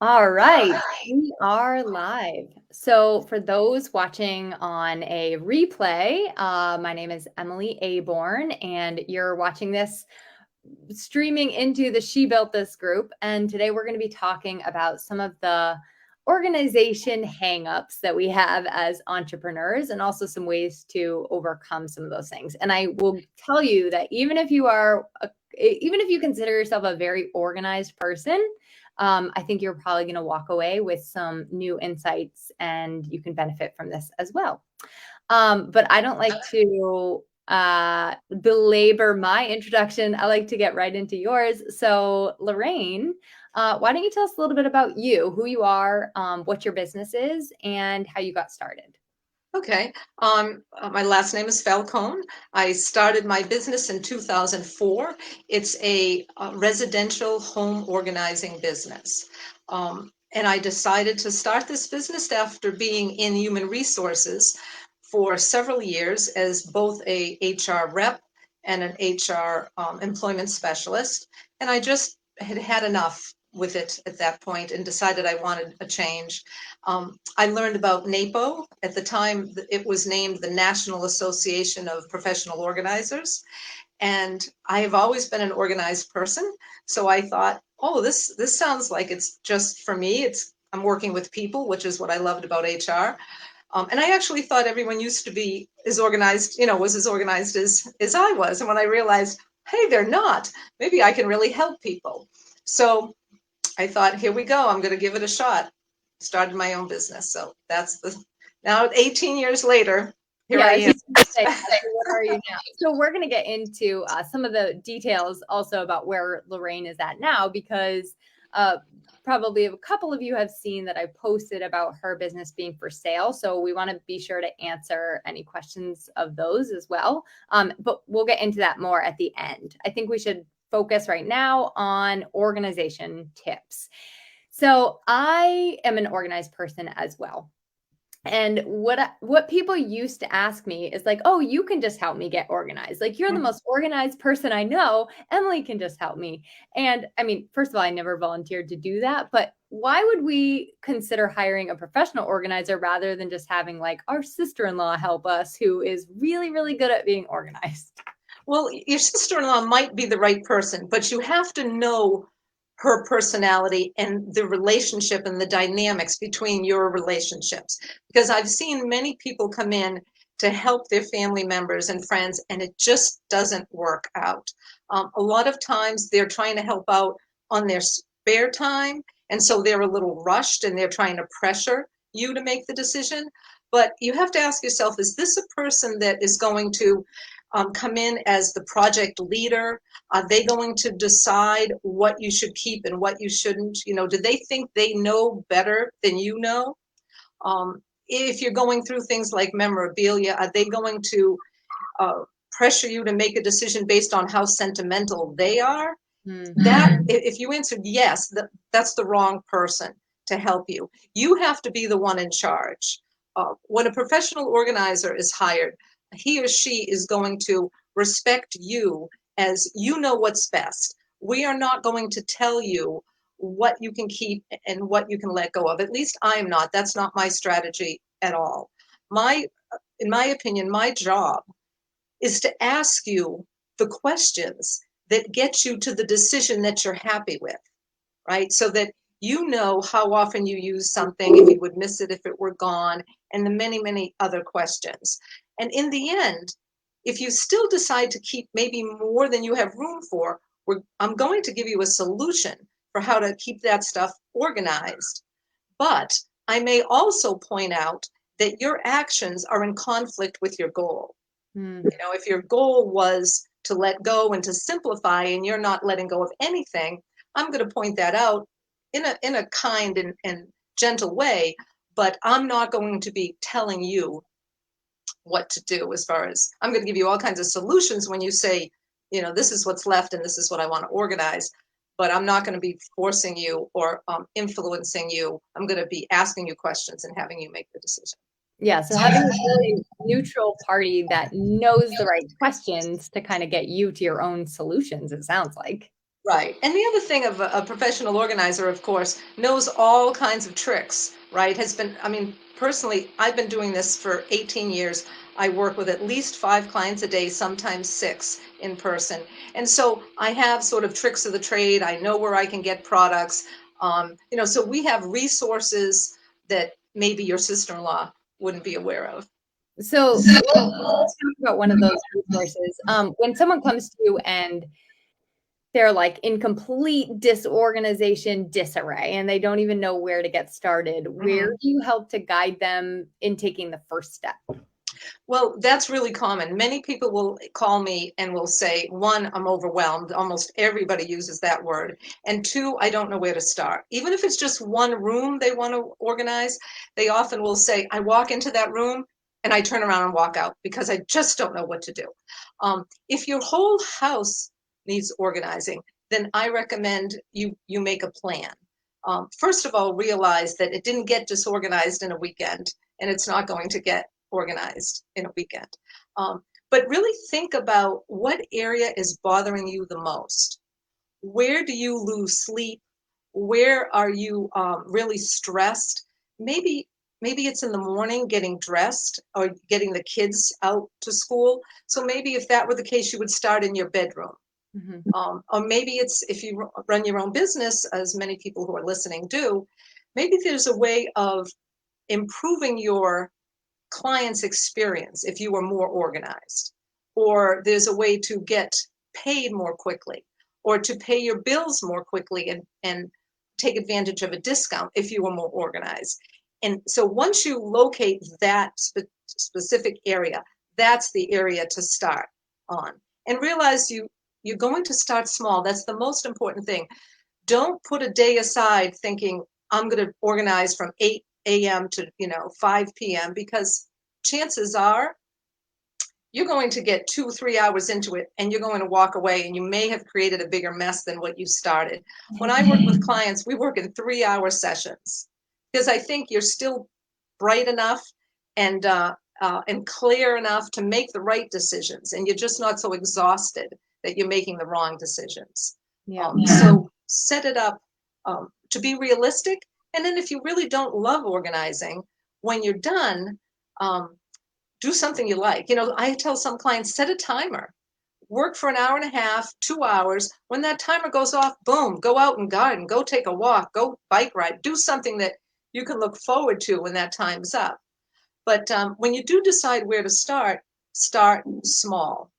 All right, we are live. So, for those watching on a replay, my name is Emily Aborn, and you're watching this streaming into the She Built This group. And today we're going to be talking about some of the organization hangups that we have as entrepreneurs and also some ways to overcome some of those things. And I will tell you that even if you consider yourself a very organized person, I think you're probably going to walk away with some new insights and you can benefit from this as well. But I don't like to belabor my introduction. I like to get right into yours. So, Lorraine, why don't you tell us a little bit about you, who you are, what your business is, and how you got started? Okay. My last name is Falcone. I started my business in 2004. It's a residential home organizing business. And I decided to start this business after being in human resources for several years as both a HR rep and an HR employment specialist. And I just had had enough with it at that point and decided I wanted a change. I learned about NAPO. At the time, it was named the National Association of Professional Organizers. And I have always been an organized person. So I thought, oh, this sounds like it's just for me. I'm working with people, which is what I loved about HR. And I actually thought everyone used to be as organized, was as organized as I was. And when I realized, hey, they're not, maybe I can really help people. So I thought, here we go. I'm going to give it a shot. Started my own business. So now 18 years later, here Yeah, I I am. was just gonna say, so where are you now? So we're going to get into some of the details also about where Lorraine is at now, because probably a couple of you have seen that I posted about her business being for sale. So we want to be sure to answer any questions of those as well. But we'll get into that more at the end. I think we should focus right now on organization tips. So I am an organized person as well. And what people used to ask me is like, "Oh, you can just help me get organized. Like you're the most organized person I know. Emily can just help me." And I mean, first of all, I never volunteered to do that, but why would we consider hiring a professional organizer rather than just having like our sister-in-law help us who is really really good at being organized? Well, your sister-in-law might be the right person, but you have to know her personality and the relationship and the dynamics between your relationships. Because I've seen many people come in to help their family members and friends, and it just doesn't work out. A lot of times they're trying to help out on their spare time, and so they're a little rushed and they're trying to pressure you to make the decision. But you have to ask yourself, is this a person that is going to come in as the project leader? Are they going to decide what you should keep and what you shouldn't? Do they think they know better than you know? If you're going through things like memorabilia, are they going to pressure you to make a decision based on how sentimental they are? That, if you answered yes, that's the wrong person to help you. You have to be the one in charge. When a professional organizer is hired, he or she is going to respect you as you know what's best. We are not going to tell you what you can keep and what you can let go of. At least I am not. That's not my strategy at all. My, in my opinion, my job is to ask you the questions that get you to the decision that you're happy with, right? So that you know how often you use something, if you would miss it if it were gone, and the many, many other questions. And in the end, if you still decide to keep maybe more than you have room for, I'm going to give you a solution for how to keep that stuff organized. But I may also point out that your actions are in conflict with your goal. Hmm. If your goal was to let go and to simplify and you're not letting go of anything, I'm going to point that out in a kind and gentle way, but I'm not going to be telling you what to do. As far as I'm going to give you all kinds of solutions when you say, this is what's left and this is what I want to organize, but I'm not going to be forcing you or influencing you. I'm going to be asking you questions and having you make the decision. Yeah, so having a really neutral party that knows the right questions to kind of get you to your own solutions, it sounds like. Right. And the other thing of a professional organizer, of course, knows all kinds of tricks, right? I mean, personally, I've been doing this for 18 years. I work with at least 5 clients a day, sometimes 6 in person. And so I have sort of tricks of the trade. I know where I can get products. So we have resources that maybe your sister-in-law wouldn't be aware of. So let's talk about one of those resources. When someone comes to you and they're like in complete disorganization, disarray, and they don't even know where to get started, where do you help to guide them in taking the first step? Well, that's really common. Many people will call me and will say, one, I'm overwhelmed. Almost everybody uses that word. And two, I don't know where to start. Even if it's just one room they want to organize, they often will say, I walk into that room and I turn around and walk out because I just don't know what to do. If your whole house needs organizing, then I recommend you make a plan. First of all, realize that it didn't get disorganized in a weekend, and it's not going to get organized in a weekend. But really think about what area is bothering you the most. Where do you lose sleep? Where are you really stressed? Maybe it's in the morning getting dressed or getting the kids out to school. So maybe if that were the case, you would start in your bedroom. Or maybe it's if you run your own business, as many people who are listening do, maybe there's a way of improving your client's experience if you were more organized, or there's a way to get paid more quickly, or to pay your bills more quickly and take advantage of a discount if you were more organized. And so once you locate that specific area, that's the area to start on. And realize you're going to start small. That's the most important thing. Don't put a day aside thinking I'm going to organize from 8 a.m. to 5 p.m. because chances are you're going to get 2-3 hours into it and you're going to walk away and you may have created a bigger mess than what you started. When I work with clients, we work in 3-hour sessions because I think you're still bright enough and clear enough to make the right decisions, and you're just not so exhausted that you're making the wrong decisions. So set it up to be realistic, and then if you really don't love organizing, when you're done, do something you like. I tell some clients, set a timer. Work for an hour and a half, 2 hours. When that timer goes off, boom, go out and garden, go take a walk, go bike ride, do something that you can look forward to when that time's up. But when you do decide where to start small.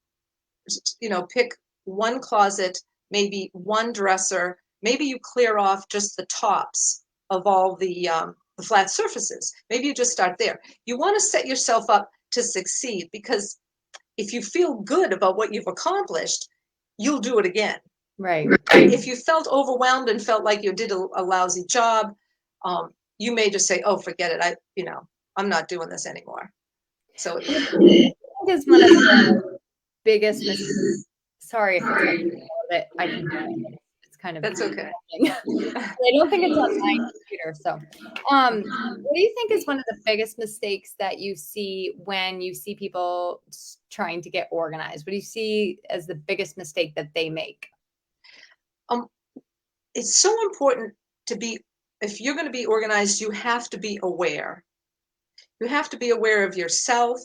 Pick one closet, maybe one dresser. Maybe you clear off just the tops of all the flat surfaces. Maybe you just start there. You want to set yourself up to succeed, because if you feel good about what you've accomplished, you'll do it again. Right. If you felt overwhelmed and felt like you did a lousy job, you may just say, "Oh, forget it. I'm not doing this anymore." So I think is one of the biggest mistakes. Sorry if it's that I can. It's kind of. that's okay. I don't think it's on my computer. So, what do you think is one of the biggest mistakes that you see when you see people trying to get organized? What do you see as the biggest mistake that they make? It's so important if you're going to be organized, you have to be aware. You have to be aware of yourself,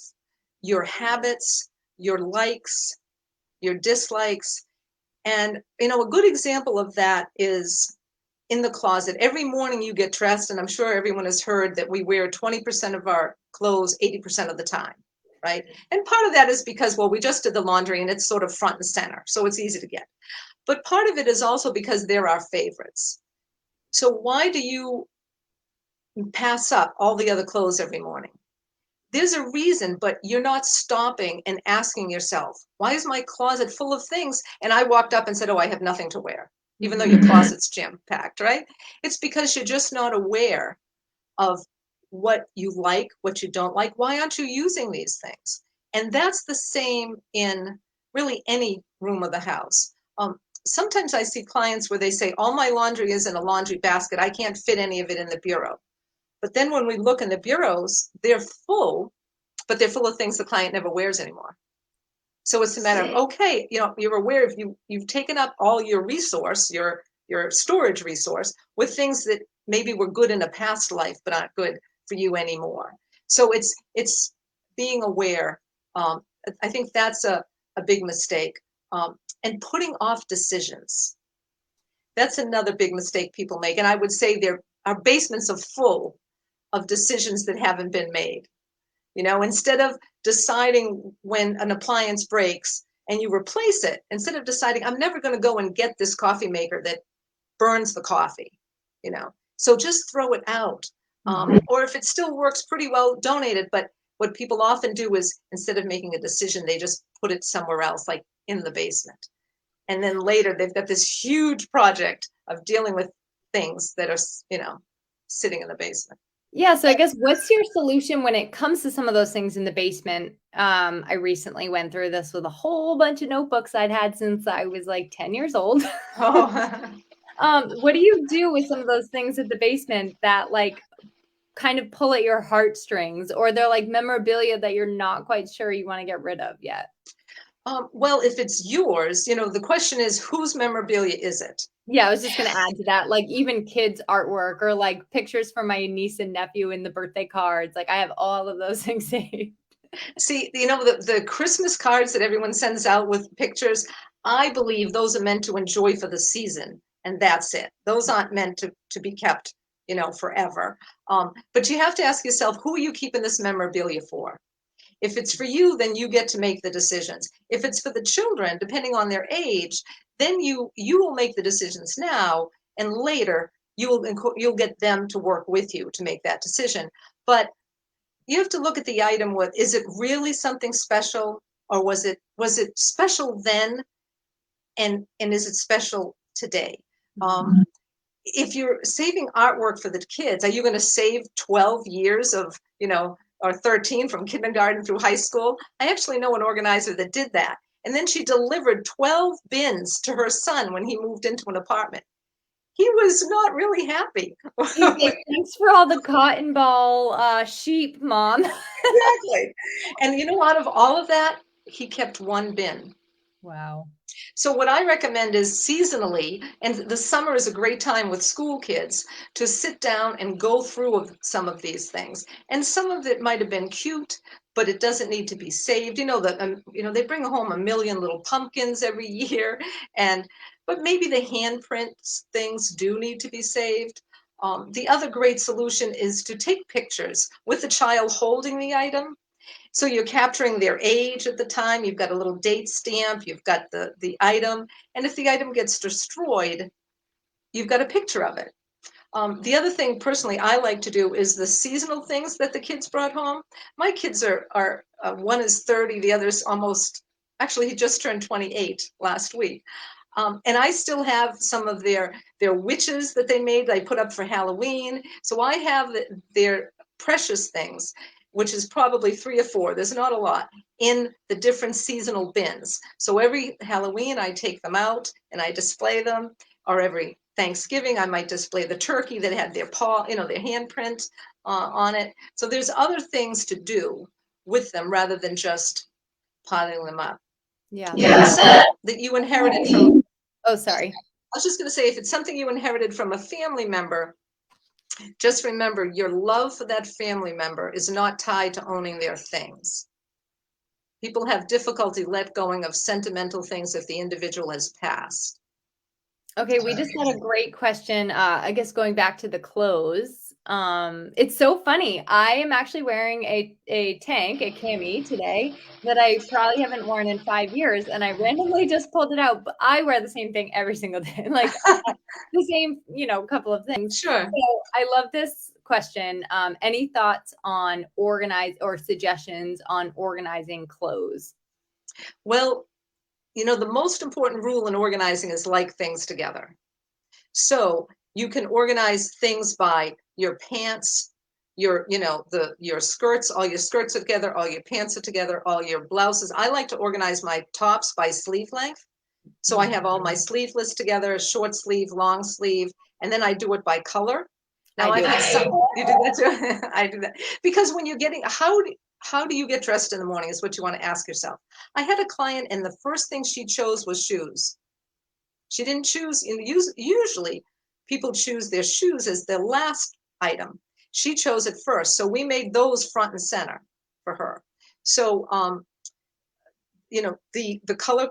your habits, your likes, your dislikes. And, a good example of that is in the closet. Every morning you get dressed, and I'm sure everyone has heard that we wear 20% of our clothes 80% of the time, right? And part of that is because, well, we just did the laundry and it's sort of front and center, so it's easy to get. But part of it is also because they're our favorites. So why do you pass up all the other clothes every morning? There's a reason, but you're not stopping and asking yourself, why is my closet full of things? And I walked up and said, oh, I have nothing to wear, even though your closet's jam-packed, right? It's because you're just not aware of what you like, what you don't like. Why aren't you using these things? And that's the same in really any room of the house. Sometimes I see clients where they say, all my laundry is in a laundry basket. I can't fit any of it in the bureau. But then when we look in the bureaus, they're full, but they're full of things the client never wears anymore. So it's a matter of, okay, you're aware of you've taken up all your resource, your storage resource with things that maybe were good in a past life, but aren't good for you anymore. So it's being aware. I think that's a big mistake. And putting off decisions. That's another big mistake people make. And I would say our basements are full of decisions that haven't been made. Instead of deciding when an appliance breaks and you replace it, instead of deciding, I'm never going to go and get this coffee maker that burns the coffee, so just throw it out. Or if it still works pretty well, donate it. But what people often do is, instead of making a decision, they just put it somewhere else, like in the basement. And then later they've got this huge project of dealing with things that are, sitting in the basement. Yeah, so I guess what's your solution when it comes to some of those things in the basement? I recently went through this with a whole bunch of notebooks I'd had since I was like 10 years old. Oh. What do you do with some of those things in the basement that like kind of pull at your heartstrings, or they're like memorabilia that you're not quite sure you want to get rid of yet? Well, if it's yours, the question is, whose memorabilia is it? Yeah, I was just going to add to that, like even kids' artwork or like pictures from my niece and nephew in the birthday cards. Like I have all of those things saved. See, the Christmas cards that everyone sends out with pictures, I believe those are meant to enjoy for the season, and that's it. Those aren't meant to be kept, forever. But you have to ask yourself, who are you keeping this memorabilia for? If it's for you, then you get to make the decisions. If it's for the children, depending on their age, then you will make the decisions now, and later you'll get them to work with you to make that decision. But you have to look at the item with, is it really something special, or was it special then, and is it special today? If you're saving artwork for the kids, are you going to save 12 years of, or 13 from kindergarten through high school? I actually know an organizer that did that. And then she delivered 12 bins to her son when he moved into an apartment. He was not really happy. He's like, thanks for all the cotton ball sheep, Mom. Exactly. And out of all of that, he kept one bin. Wow. So what I recommend is seasonally, and the summer is a great time with school kids to sit down and go through some of these things. And some of it might have been cute, but it doesn't need to be saved. They bring home a million little pumpkins every year, but maybe the handprints things do need to be saved. The other great solution is to take pictures with the child holding the item. So you're capturing their age at the time. You've got a little date stamp. You've got the item. And if the item gets destroyed, you've got a picture of it. The other thing, personally, I like to do is the seasonal things that the kids brought home. My kids are one is 30, the other's actually, he just turned 28 last week. And I still have some of their witches that they made, they put up for Halloween. So I have their precious things, which is probably 3 or 4, there's not a lot, in the different seasonal bins. So every Halloween, I take them out and I display them, or every Thanksgiving, I might display the turkey that had their paw, their handprint on it. So there's other things to do with them rather than just piling them up. Yeah. That you inherited from. Oh, sorry. I was just going to say, if it's something you inherited from a family member, just remember your love for that family member is not tied to owning their things. People have difficulty let going of sentimental things if the individual has passed. Okay, we just had a great question. I guess going back to the clothes. It's so funny. I am actually wearing a tank, a cami today that I probably haven't worn in 5 years, and I randomly just pulled it out. But I wear the same thing every single day, like the same, couple of things. Sure. So I love this question. Any thoughts on organize or suggestions on organizing clothes? Well, the most important rule in organizing is like things together. So you can organize things by your pants, your skirts, all your skirts are together, all your pants are together, all your blouses. I like to organize my tops by sleeve length. So I have all my sleeveless together, short sleeve, long sleeve, and then I do it by color. Now I I've do. had some, you do that too? I do that. Because when you're getting, how do you get dressed in the morning is what you want to ask yourself. I had a client and the first thing she chose was shoes. She didn't choose, usually people choose their shoes as their last item. She chose it first. So we made those front and center for her. So, the color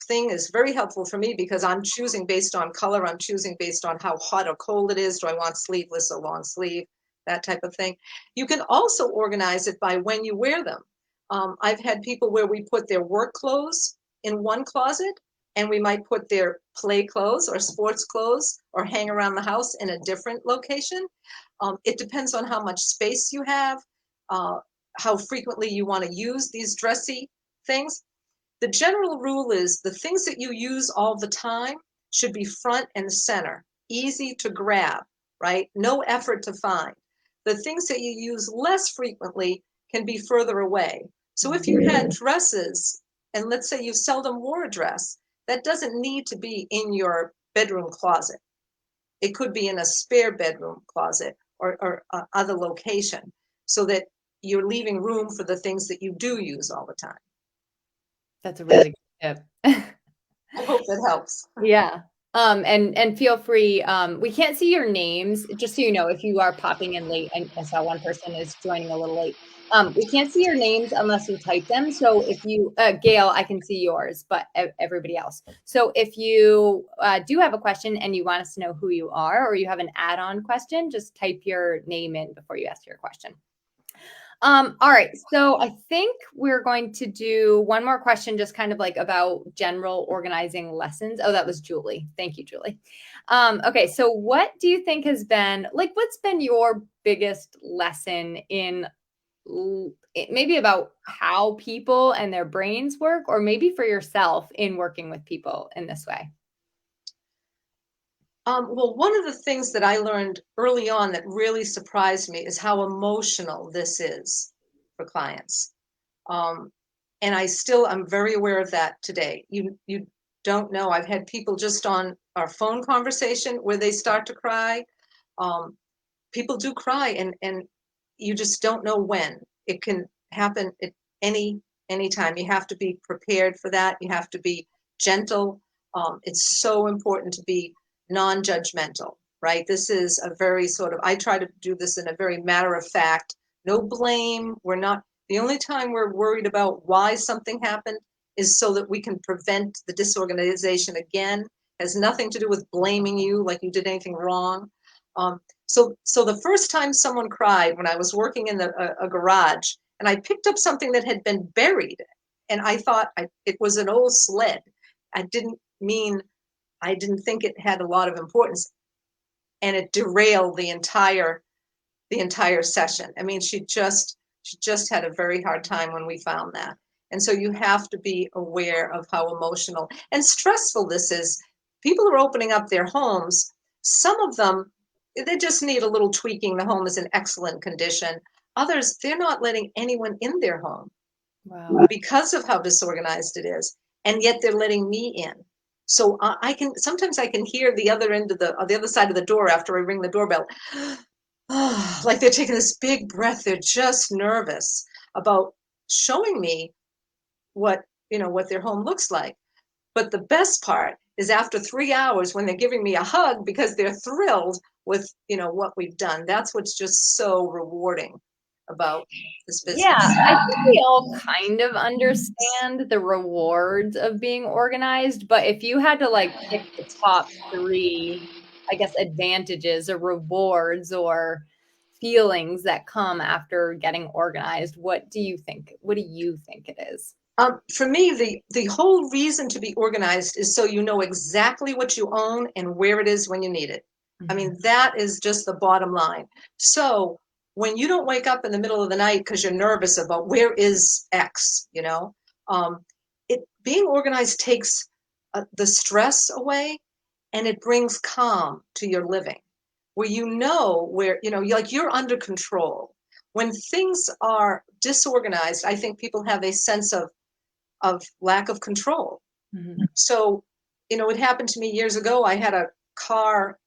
thing is very helpful for me because I'm choosing based on color. I'm choosing based on how hot or cold it is. Do I want sleeveless or long sleeve? That type of thing. You can also organize it by when you wear them. I've had people where we put their work clothes in one closet and we might put their play clothes or sports clothes or hang around the house in a different location. It depends on how much space you have, uh, how frequently you want to use these dressy things. The general rule is the things that you use all the time should be front and center, easy to grab, right? No effort to find. The things that you use less frequently can be further away. So if you had dresses, and let's say you seldom wore a dress, that doesn't need to be in your bedroom closet. It could be in a spare bedroom closet or other location so that you're leaving room for the things that you do use all the time. That's a really good tip. I hope that helps. Yeah. And feel free, we can't see your names, just so you know, if you are popping in late, and I saw one person is joining a little late. We can't see your names unless you type them. So if you, Gail, I can see yours, but everybody else. So if you do have a question and you want us to know who you are, or you have an add-on question, just type your name in before you ask your question. All right. So I think we're going to do one more question, just kind of like about general organizing lessons. Oh, that was Julie. Thank you, Julie. Okay. So what do you think has been like, what's been your biggest lesson in maybe about how people and their brains work, or maybe for yourself in working with people in this way? Well, one of the things that I learned early on that really surprised me is how emotional this is for clients. Um, and I'm very aware of that today. You don't know. I've had people just on our phone conversation where they start to cry. Um, People do cry, and you just don't know when. It can happen at any time. You have to be prepared for that. You have to be gentle. It's so important to be non-judgmental, right? This is a very I try to do this in a very matter of fact, no blame. The only time we're worried about why something happened is so that we can prevent the disorganization again. It has nothing to do with blaming you like you did anything wrong. So the first time someone cried when I was working in a garage, and I picked up something that had been buried, and I thought it was an old sled. I didn't mean I didn't think it had a lot of importance, and it derailed the entire session. I mean, she just had a very hard time when we found that. And so you have to be aware of how emotional and stressful this is. People are opening up their homes. Some of them, they just need a little tweaking. The home is in excellent condition. Others, they're not letting anyone in their home Wow. because of how disorganized it is. And yet they're letting me in. So sometimes I can hear the other end of the other side of the door after I ring the doorbell. Like they're taking this big breath. They're just nervous about showing me what their home looks like. But the best part is after 3 hours when they're giving me a hug because they're thrilled with what we've done. That's what's just so rewarding about this Yeah, business. I think we all kind of understand the rewards of being organized, but if you had to like pick the top three, I guess, advantages or rewards or feelings that come after getting organized, what do you think? What do you think it is? For me, the whole reason to be organized is so you know exactly what you own and where it is when you need it. I mean, that is just the bottom line. So when you don't wake up in the middle of the night because you're nervous about where is X, being organized takes the stress away and it brings calm to your living, where where you're under control. When things are disorganized, I think people have a sense of lack of control. Mhm. So, it happened to me years ago. I had a car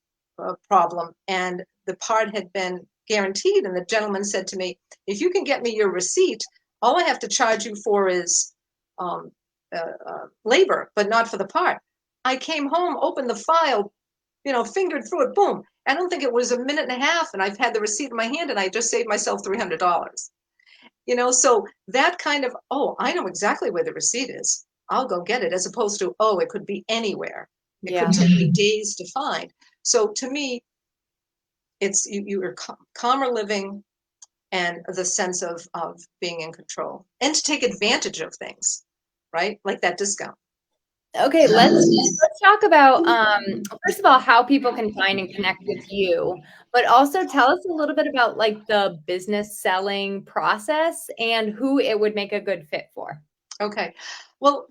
problem, and the part had been guaranteed. And the gentleman said to me, if you can get me your receipt, all I have to charge you for is labor, but not for the part. I came home, opened the file, fingered through it, boom. I don't think it was a minute and a half, and I've had the receipt in my hand, and I just saved myself $300. So that kind of, oh, I know exactly where the receipt is. I'll go get it, as opposed to, oh, it could be anywhere. It Yeah. could take me days to find. So to me, it's you are calmer living and the sense of being in control and to take advantage of things, right? Like that discount. Okay, let's talk about first of all how people can find and connect with you, but also tell us a little bit about like the business selling process and who it would make a good fit for. Okay. Well,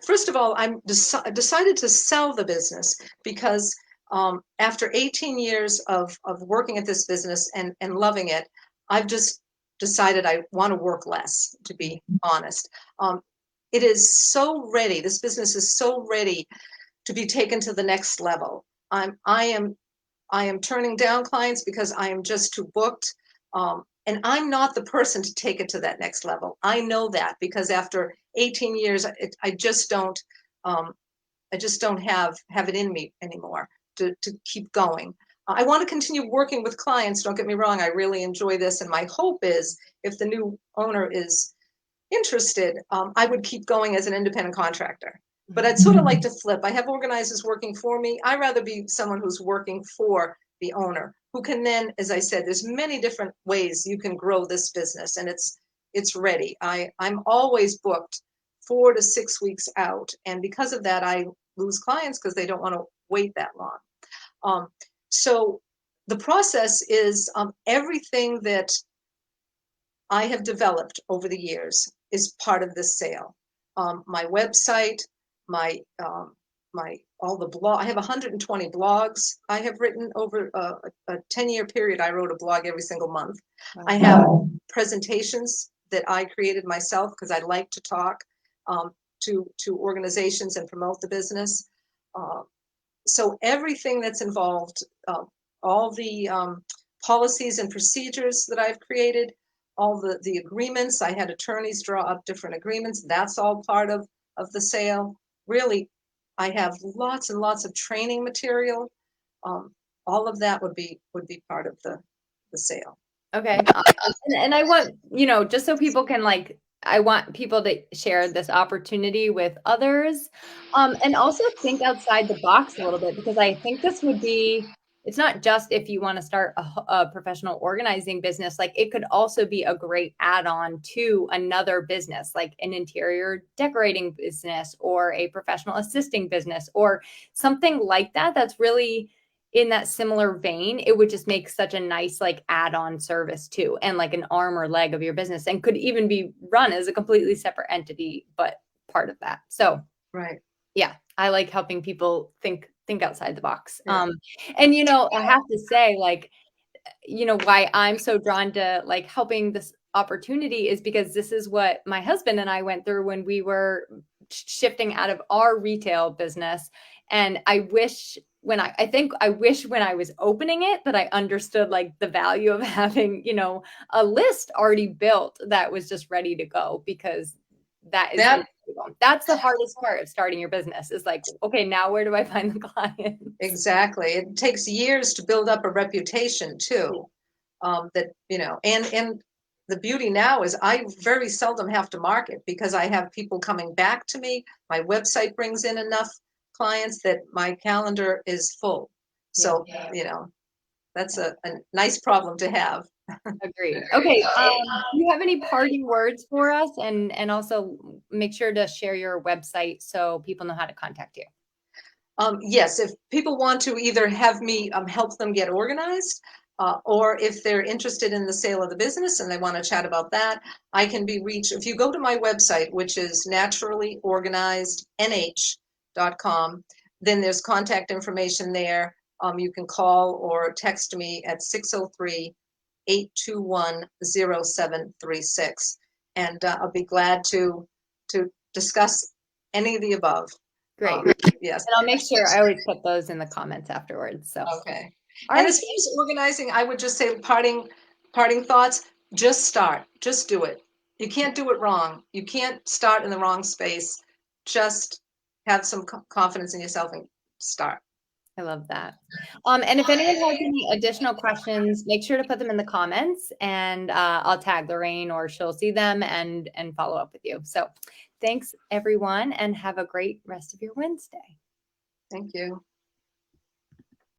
first of all, I'm decided to sell the business because after 18 years of working at this business and loving it, I've just decided I want to work less, to be honest. It is so ready. This business is so ready to be taken to the next level. I am turning down clients because I am just too booked. And I'm not the person to take it to that next level. I know that because after 18 years, I just don't, have it in me anymore to keep going. I want to continue working with clients. Don't get me wrong. I really enjoy this. And my hope is if the new owner is interested, I would keep going as an independent contractor. But I'd sort of like to flip. I have organizers working for me. I'd rather be someone who's working for the owner, who can then, as I said, there's many different ways you can grow this business, and it's ready. I'm always booked 4 to 6 weeks out, and because of that, I lose clients because they don't want to wait that long. So the process is everything that I have developed over the years is part of this sale. My website, my all the blog. I have 120 blogs I have written over a 10-year period. I wrote a blog every single month. Wow. I have presentations that I created myself because I like to talk to organizations and promote the business. So everything that's involved, all the policies and procedures that I've created, all the agreements. I had attorneys draw up different agreements. That's all part of the sale. Really, I have lots and lots of training material. All of that would be part of the sale. Okay. And I want, just so people can like, I want people to share this opportunity with others. And also think outside the box a little bit, because I think this would be, it's not just if you want to start a professional organizing business, like it could also be a great add-on to another business, like an interior decorating business or a professional assisting business or something like that. That's really in that similar vein. It would just make such a nice like add-on service too, and like an arm or leg of your business, and could even be run as a completely separate entity, but part of that. So right. Yeah, I like helping people think outside the box. Yeah. And I have to say, like, why I'm so drawn to like helping this opportunity is because this is what my husband and I went through when we were shifting out of our retail business. And I wish when I wish when I was opening it that I understood like the value of having, a list already built that was just ready to go, because that's the hardest part of starting your business is like, okay, now where do I find the clients? Exactly. It takes years to build up a reputation too. That, and the beauty now is I very seldom have to market because I have people coming back to me. My website brings in enough clients that my calendar is full. So, that's a nice problem to have. Agreed. Okay. Do you have any parting words for us? And also make sure to share your website so people know how to contact you. Yes, if people want to either have me help them get organized, or if they're interested in the sale of the business and they want to chat about that, I can be reached. If you go to my website, which is naturallyorganizednh.com, then there's contact information there. You can call or text me at 603-821-0736. And I'll be glad to discuss any of the above. Great. Yes. And I'll make sure I always put those in the comments afterwards. So, Okay. all And right. as far as organizing, I would just say parting thoughts, just start. Just do it. You can't do it wrong. You can't start in the wrong space. Just have some confidence in yourself and start. I love that. And if anyone has any additional questions, make sure to put them in the comments and I'll tag Lorraine or she'll see them and follow up with you. So thanks everyone and have a great rest of your Wednesday. Thank you.